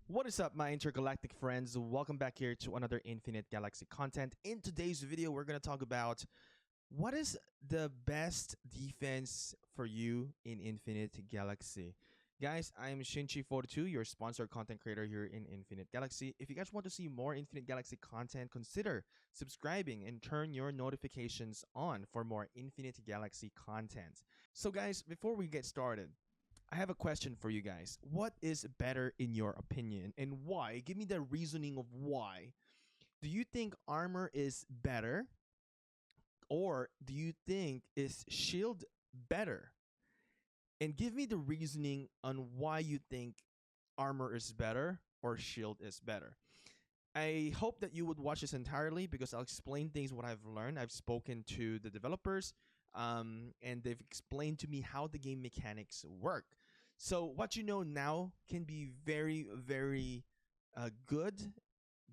What is up, my intergalactic friends? Welcome back here to another Infinite Galaxy content. In today's video, we're going to talk about what is the best defense for you in Infinite Galaxy. Guys, I'm Shinchi42, your sponsored content creator here in Infinite Galaxy. If you guys want to see more Infinite Galaxy content, consider subscribing and turn your notifications on for more Infinite Galaxy content. So guys, before we get started, I have a question for you guys. What is better in your opinion and why? Give me the reasoning of why. Do you think armor is better or do you think is shield better? And give me the reasoning on why you think armor is better or shield is better. I hope that you would watch this entirely because I'll explain things what I've learned. I've spoken to the developers, and they've explained to me how the game mechanics work. So what you know now can be very, very good,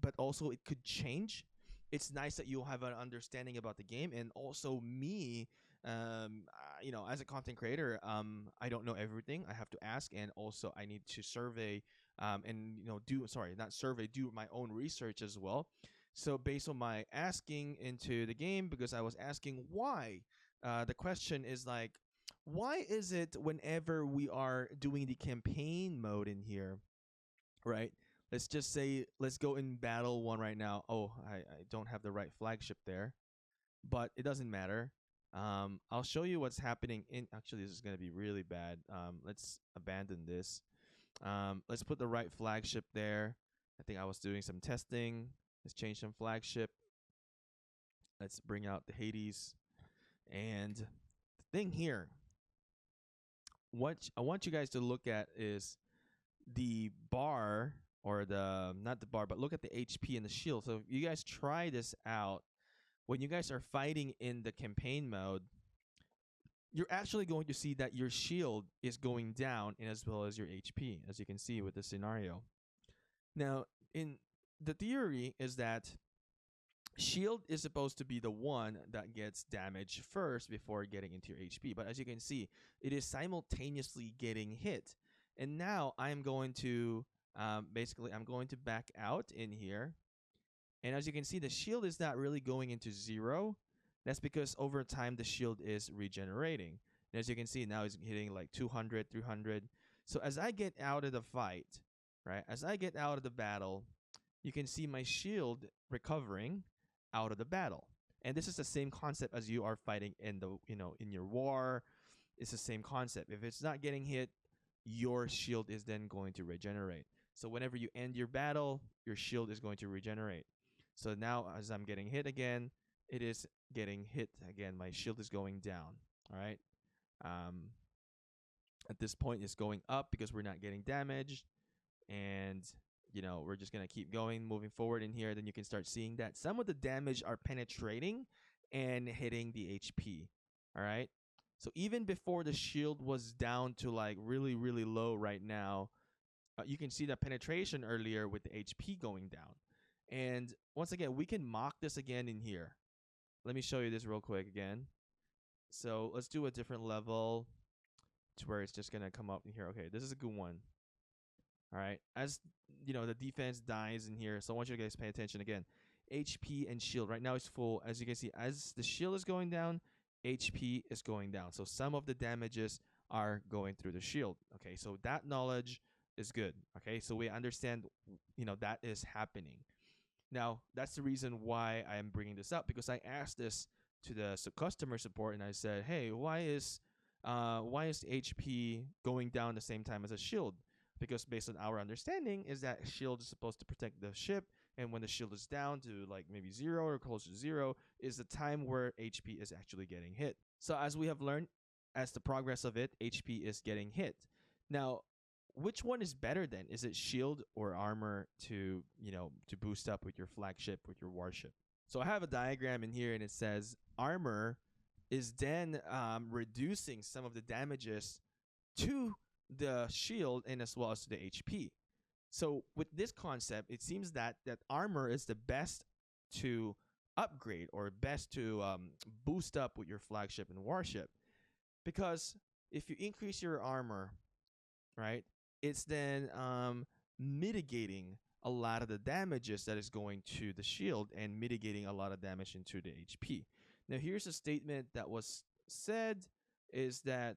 but also it could change. It's nice that you'll have an understanding about the game, and also me, as a content creator, I don't know everything. I have to ask, and also I need to survey, and do my own research as well. So based on my asking into the game, because I was asking why, the question is like, why is it whenever we are doing the campaign mode in here, right? Let's just say, let's go in battle one right now. Oh, I don't have the right flagship there, but it doesn't matter. I'll show you what's happening in, actually, this is going to be really bad. Let's abandon this. Let's put the right flagship there. I think I was doing some testing. Let's change some flagship. Let's bring out the Hades. And the thing here, what I want you guys to look at is the bar, or the, not the bar, but look at the HP and the shield. So if you guys try this out, when you guys are fighting in the campaign mode, you're actually going to see that your shield is going down, and as well as your HP, as you can see with the scenario. Now, in the theory is that shield is supposed to be the one that gets damaged first before getting into your HP. But as you can see, it is simultaneously getting hit. And now I'm going to, I'm going to back out in here. And as you can see, the shield is not really going into zero. That's because over time, the shield is regenerating. And as you can see, now it's hitting like 200, 300. So as I get out of the fight, right, as I get out of the battle, you can see my shield recovering out of the battle. And this is the same concept as you are fighting in the, in your war. It's the same concept. If it's not getting hit, your shield is then going to regenerate. So whenever you end your battle, your shield is going to regenerate. So now as I'm getting hit again, it is getting hit again. My shield is going down. All right. At this point, it's going up because we're not getting damaged. And we're just going to keep going, moving forward in here. Then you can start seeing that some of the damage are penetrating and hitting the HP. All right. So even before the shield was down to like really, really low right now, you can see the penetration earlier with the HP going down. And once again, we can mock this again in here. Let me show you this real quick again. So let's do a different level to where it's just going to come up in here. Okay, this is a good one. All right, as the defense dies in here, so I want you guys to pay attention again. HP and shield right now is full. As you can see, as the shield is going down, HP is going down. So some of the damages are going through the shield. Okay, so that knowledge is good. Okay, so we understand, that is happening. Now, that's the reason why I am bringing this up, because I asked this to the customer support, and I said, hey, why is HP going down the same time as a shield? Because based on our understanding is that shield is supposed to protect the ship, and when the shield is down to like maybe 0 or close to 0 is the time where HP is actually getting hit. So as we have learned, as the progress of it, HP is getting hit. Now, which one is better then? Is it shield or armor to boost up with your flagship, with your warship? So I have a diagram in here, and it says armor is then reducing some of the damages to the shield and as well as to the HP. So with this concept, it seems that armor is the best to upgrade, or best to boost up with your flagship and warship, because if you increase your armor, right, it's then mitigating a lot of the damages that is going to the shield and mitigating a lot of damage into the HP. Now, here's a statement that was said is that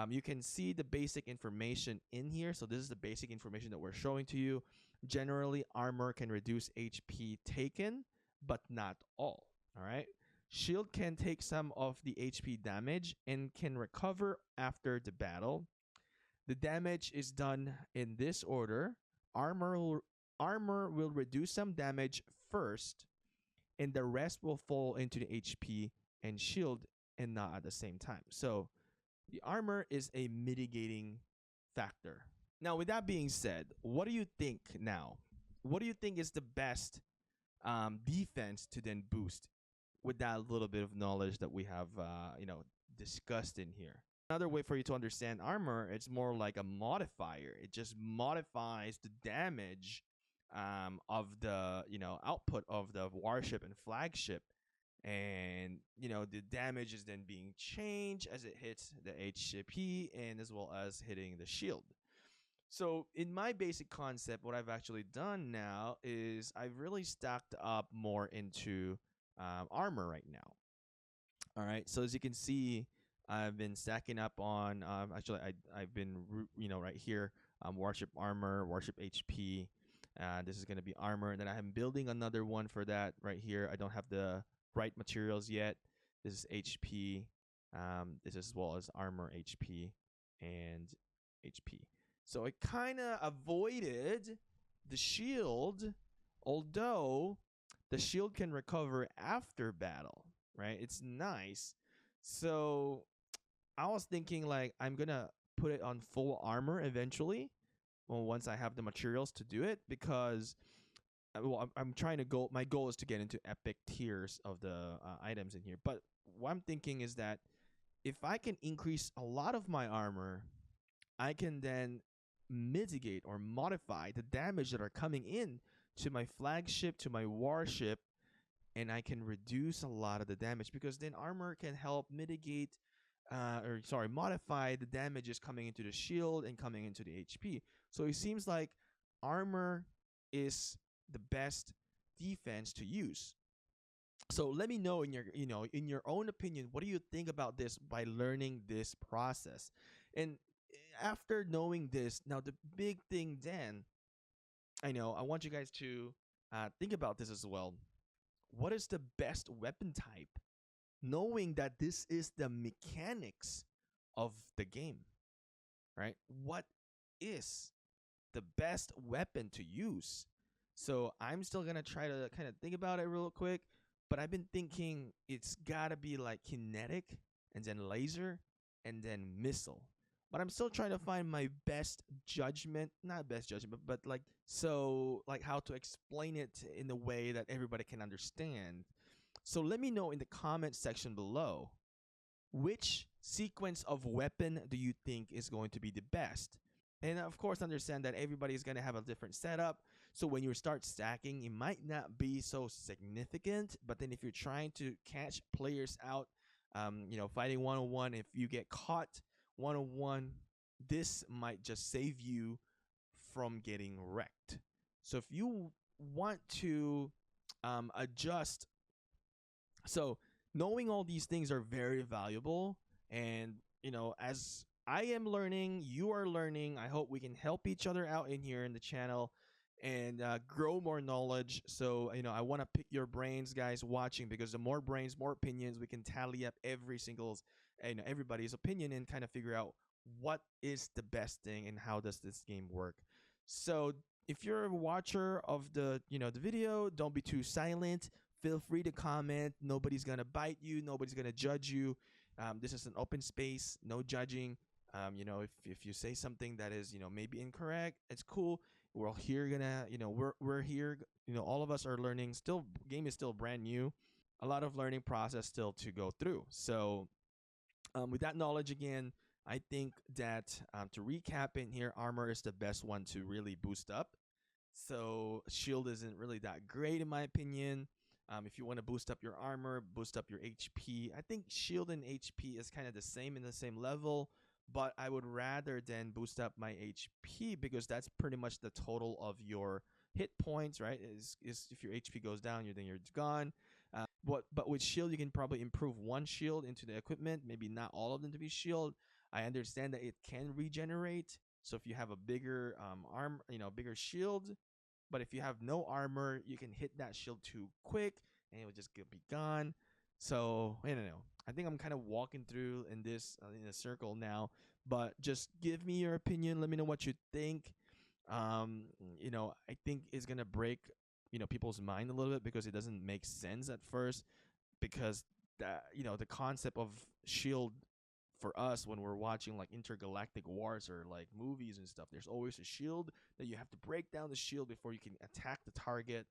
you can see the basic information in here. So this is the basic information that we're showing to you. Generally, armor can reduce HP taken, but not all. All right. Shield can take some of the HP damage and can recover after the battle. The damage is done in this order. Armor will reduce some damage first, and the rest will fall into the HP and shield and not at the same time. So the armor is a mitigating factor. Now, with that being said, what do you think now? What do you think is the best defense to then boost with that little bit of knowledge that we have, discussed in here? Another way for you to understand armor, it's more like a modifier. It just modifies the damage of the output of the warship and flagship, and the damage is then being changed as it hits the HP and as well as hitting the shield. So in my basic concept, what I've actually done now is I've really stacked up more into armor right now. All right, so as you can see, I've been stacking up on I've been right here, warship armor, warship HP. This is going to be armor, and then I'm building another one for that right here. I don't have the right materials yet. This is HP. This is as well as armor HP and HP. So I kind of avoided the shield, although the shield can recover after battle, right? It's nice. So I was thinking like I'm going to put it on full armor eventually, well, once I have the materials to do it, because I'm trying to go. My goal is to get into epic tiers of the items in here. But what I'm thinking is that if I can increase a lot of my armor, I can then mitigate or modify the damage that are coming in to my flagship, to my warship, and I can reduce a lot of the damage, because then armor can help mitigate modify the damages coming into the shield and coming into the HP. So it seems like armor is the best defense to use. So let me know in your own opinion, what do you think about this by learning this process? And after knowing this, now the big thing then, I want you guys to think about this as well. What is the best weapon type? Knowing that this is the mechanics of the game, right? What is the best weapon to use? So I'm still going to try to kind of think about it real quick, but I've been thinking it's got to be like kinetic and then laser and then missile. But I'm still trying to find my best judgment, not best judgment, but like how to explain it in a way that everybody can understand. So let me know in the comment section below, which sequence of weapon do you think is going to be the best? And of course, understand that everybody is going to have a different setup. So when you start stacking, it might not be so significant. But then if you're trying to catch players out, fighting one-on-one, if you get caught one-on-one, this might just save you from getting wrecked. So if you want to adjust, so knowing all these things are very valuable. And as I am learning, you are learning, I hope we can help each other out in here in the channel and grow more knowledge. So I want to pick your brains, guys, watching, because the more brains, more opinions, we can tally up every single everybody's opinion and kind of figure out what is the best thing and how does this game work. So if you're a watcher of the the video, don't be too silent. Feel free to comment. Nobody's gonna bite you. Nobody's gonna judge you. This is an open space, no judging. If you say something that is maybe incorrect, it's cool. We're all here we're here. All of us are learning. Still, game is still brand new. A lot of learning process still to go through. So with that knowledge, again, I think that to recap in here, armor is the best one to really boost up. So shield isn't really that great in my opinion. If you want to boost up your armor, boost up your HP, I think shield and HP is kind of the same in the same level. but I would rather than boost up my HP because that's pretty much the total of your hit points, right? Is if your HP goes down, you're gone. But with shield, you can probably improve one shield into the equipment, maybe not all of them to be shield. I understand that it can regenerate. So if you have a bigger arm, bigger shield, but if you have no armor, you can hit that shield too quick, and it will just be gone. So I don't know. I think I'm kind of walking through in this in a circle now, but just give me your opinion. Let me know what you think. Um, I think it's gonna break people's mind a little bit because it doesn't make sense at first because the concept of shield for us when we're watching like intergalactic wars or like movies and stuff, there's always a shield that you have to break down the shield before you can attack the target.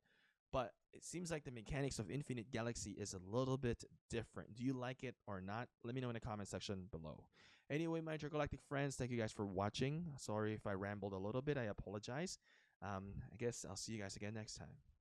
But it seems like the mechanics of Infinite Galaxy is a little bit different. Do you like it or not? Let me know in the comment section below. Anyway, my intergalactic friends, thank you guys for watching. Sorry if I rambled a little bit. I apologize. I guess I'll see you guys again next time.